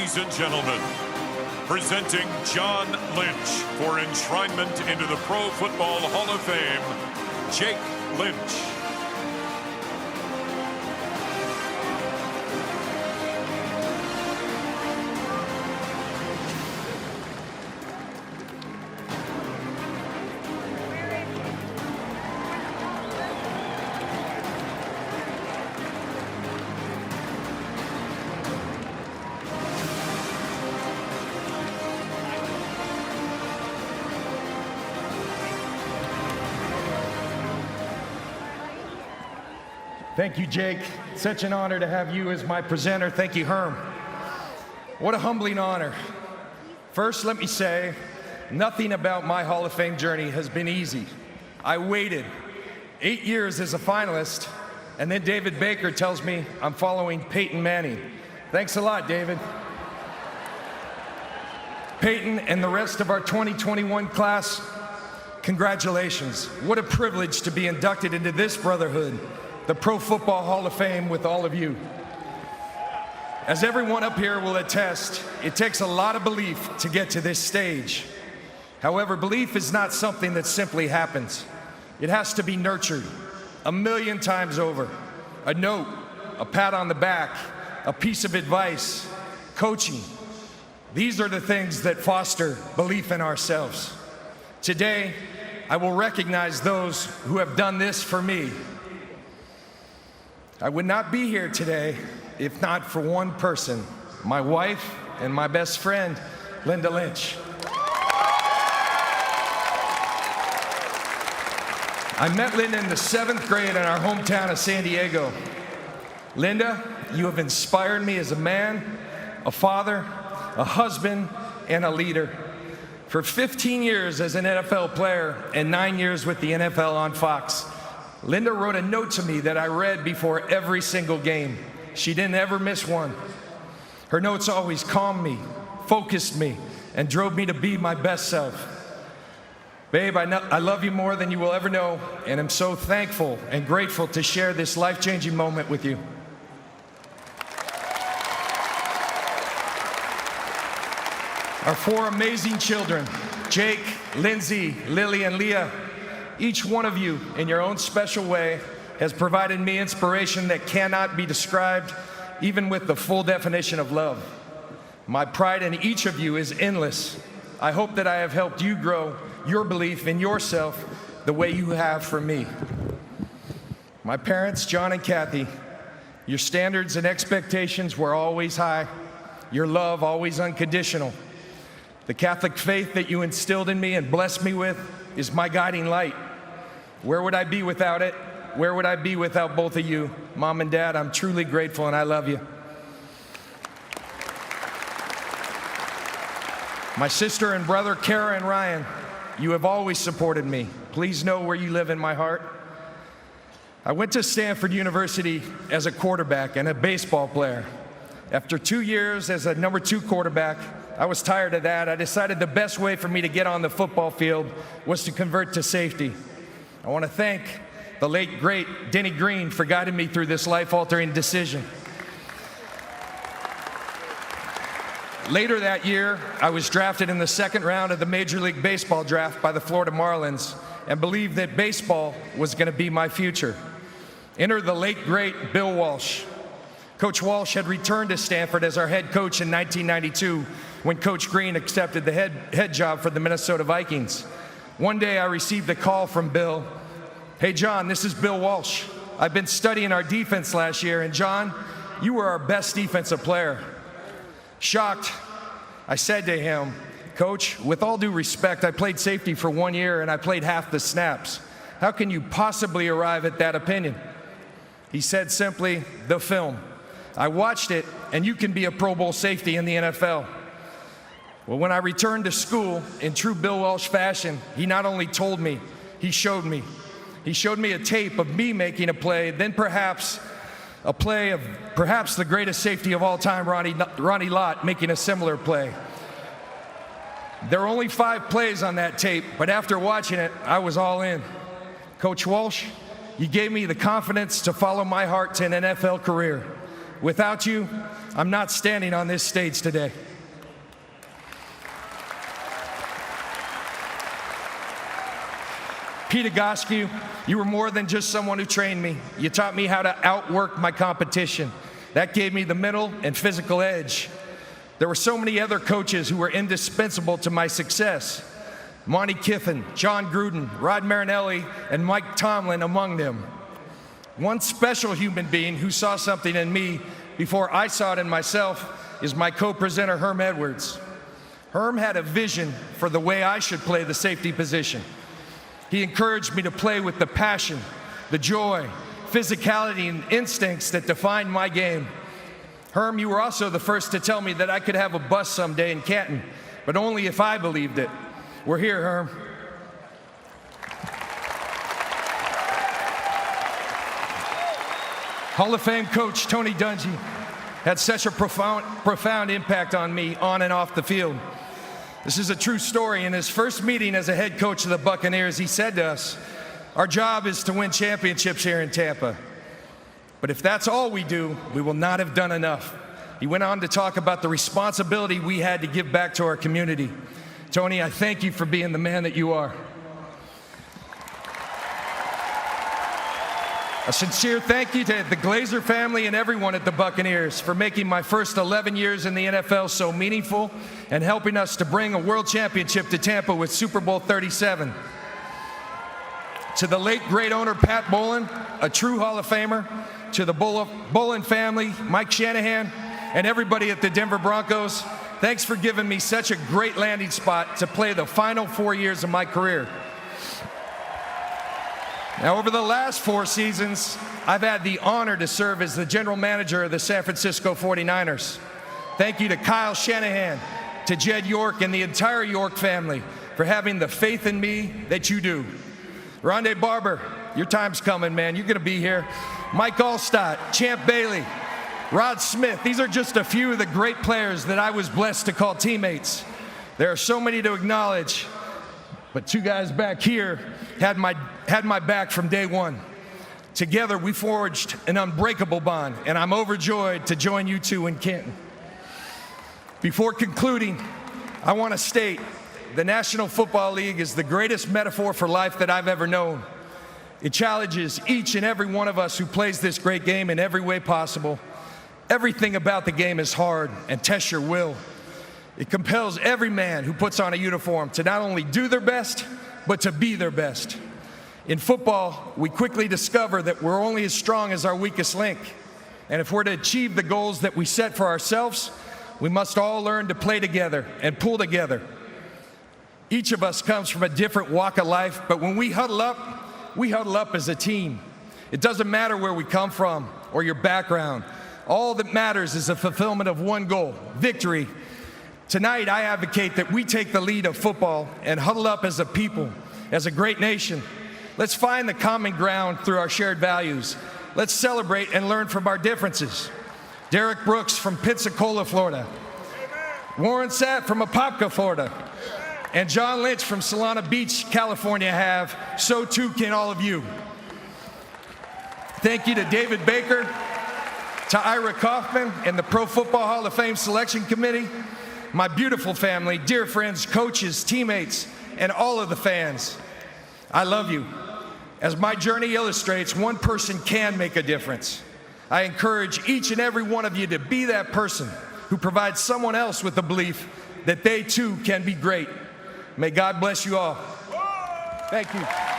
Ladies and gentlemen, presenting John Lynch for enshrinement into the Pro Football Hall of Fame, Jake Lynch. Thank you, Jake. Such an honor to have you as my presenter. Thank you, Herm. What a humbling honor. First, let me say, nothing about my Hall of Fame journey has been easy. I waited 8 years as a finalist, and then David Baker tells me I'm following Peyton Manning. Thanks a lot, David. Peyton and the rest of our 2021 class, congratulations. What a privilege to be inducted into this brotherhood, the Pro Football Hall of Fame, with all of you. As everyone up here will attest, it takes a lot of belief to get to this stage. However, belief is not something that simply happens. It has to be nurtured 1,000,000 times over. A note, a pat on the back, a piece of advice, coaching. These are the things that foster belief in ourselves. Today, I will recognize those who have done this for me. I would not be here today if not for one person, my wife and my best friend, Linda Lynch. I met Linda in the 7th grade in our hometown of San Diego. Linda, you have inspired me as a man, a father, a husband, and a leader. For 15 years as an NFL player and 9 years with the NFL on Fox, Linda wrote a note to me that I read before every single game. She didn't ever miss one. Her notes always calmed me, focused me, and drove me to be my best self. Babe, I love you more than you will ever know, and I'm so thankful and grateful to share this life-changing moment with you. Our 4 amazing children, Jake, Lindsay, Lily, and Leah, each one of you, in your own special way, has provided me inspiration that cannot be described, even with the full definition of love. My pride in each of you is endless. I hope that I have helped you grow your belief in yourself the way you have for me. My parents, John and Kathy, your standards and expectations were always high, your love always unconditional. The Catholic faith that you instilled in me and blessed me with is my guiding light. Where would I be without it? Where would I be without both of you? Mom and Dad, I'm truly grateful and I love you. My sister and brother, Kara and Ryan, you have always supported me. Please know where you live in my heart. I went to Stanford University as a quarterback and a baseball player. After 2 years as a number 2 quarterback, I was tired of that. I decided the best way for me to get on the football field was to convert to safety. I want to thank the late, great Denny Green for guiding me through this life-altering decision. Later that year, I was drafted in the 2nd round of the Major League Baseball draft by the Florida Marlins and believed that baseball was going to be my future. Enter the late, great Bill Walsh. Coach Walsh had returned to Stanford as our head coach in 1992 when Coach Green accepted the head job for the Minnesota Vikings. One day I received a call from Bill. Hey John, this is Bill Walsh. I've been studying our defense last year, and John, you were our best defensive player. Shocked, I said to him, Coach, with all due respect, I played safety for 1 year and I played half the snaps. How can you possibly arrive at that opinion? He said simply, the film. I watched it, and you can be a Pro Bowl safety in the NFL. Well, when I returned to school, in true Bill Walsh fashion, he not only told me, he showed me. He showed me a tape of me making a play, then perhaps a play of perhaps the greatest safety of all time, Ronnie Lott, making a similar play. There were only 5 plays on that tape, but after watching it, I was all in. Coach Walsh, you gave me the confidence to follow my heart to an NFL career. Without you, I'm not standing on this stage today. Pete Agoscu, you were more than just someone who trained me. You taught me how to outwork my competition. That gave me the mental and physical edge. There were so many other coaches who were indispensable to my success. Monty Kiffin, John Gruden, Rod Marinelli, and Mike Tomlin among them. One special human being who saw something in me before I saw it in myself is my co-presenter, Herm Edwards. Herm had a vision for the way I should play the safety position. He encouraged me to play with the passion, the joy, physicality, and instincts that defined my game. Herm, you were also the first to tell me that I could have a bust someday in Canton, but only if I believed it. We're here, Herm. Hall of Fame coach Tony Dungy had such a profound impact on me on and off the field. This is a true story. In his first meeting as a head coach of the Buccaneers, he said to us, "Our job is to win championships here in Tampa. But if that's all we do, we will not have done enough." He went on to talk about the responsibility we had to give back to our community. Tony, I thank you for being the man that you are. A sincere thank you to the Glazer family and everyone at the Buccaneers for making my first 11 years in the NFL so meaningful and helping us to bring a world championship to Tampa with Super Bowl 37. To the late great owner Pat Bowlen, a true Hall of Famer, to the Bowlen family, Mike Shanahan, and everybody at the Denver Broncos, thanks for giving me such a great landing spot to play the final 4 years of my career. Now, over the last 4 seasons, I've had the honor to serve as the general manager of the San Francisco 49ers. Thank you to Kyle Shanahan, to Jed York, and the entire York family for having the faith in me that you do. Rondé Barber, your time's coming, man. You're going to be here. Mike Allstott, Champ Bailey, Rod Smith. These are just a few of the great players that I was blessed to call teammates. There are so many to acknowledge, but 2 guys back here had my back from day one. Together, we forged an unbreakable bond, and I'm overjoyed to join you two in Canton. Before concluding, I want to state the National Football League is the greatest metaphor for life that I've ever known. It challenges each and every one of us who plays this great game in every way possible. Everything about the game is hard and tests your will. It compels every man who puts on a uniform to not only do their best, but to be their best. In football, we quickly discover that we're only as strong as our weakest link. And if we're to achieve the goals that we set for ourselves, we must all learn to play together and pull together. Each of us comes from a different walk of life, but when we huddle up as a team. It doesn't matter where we come from or your background. All that matters is the fulfillment of one goal, victory. Tonight, I advocate that we take the lead of football and huddle up as a people, as a great nation. Let's find the common ground through our shared values. Let's celebrate and learn from our differences. Derek Brooks from Pensacola, Florida. Warren Sapp from Apopka, Florida. And John Lynch from Solana Beach, California have, so too can all of you. Thank you to David Baker, to Ira Kaufman, and the Pro Football Hall of Fame Selection Committee, my beautiful family, dear friends, coaches, teammates, and all of the fans. I love you. As my journey illustrates, one person can make a difference. I encourage each and every one of you to be that person who provides someone else with the belief that they too can be great. May God bless you all. Thank you.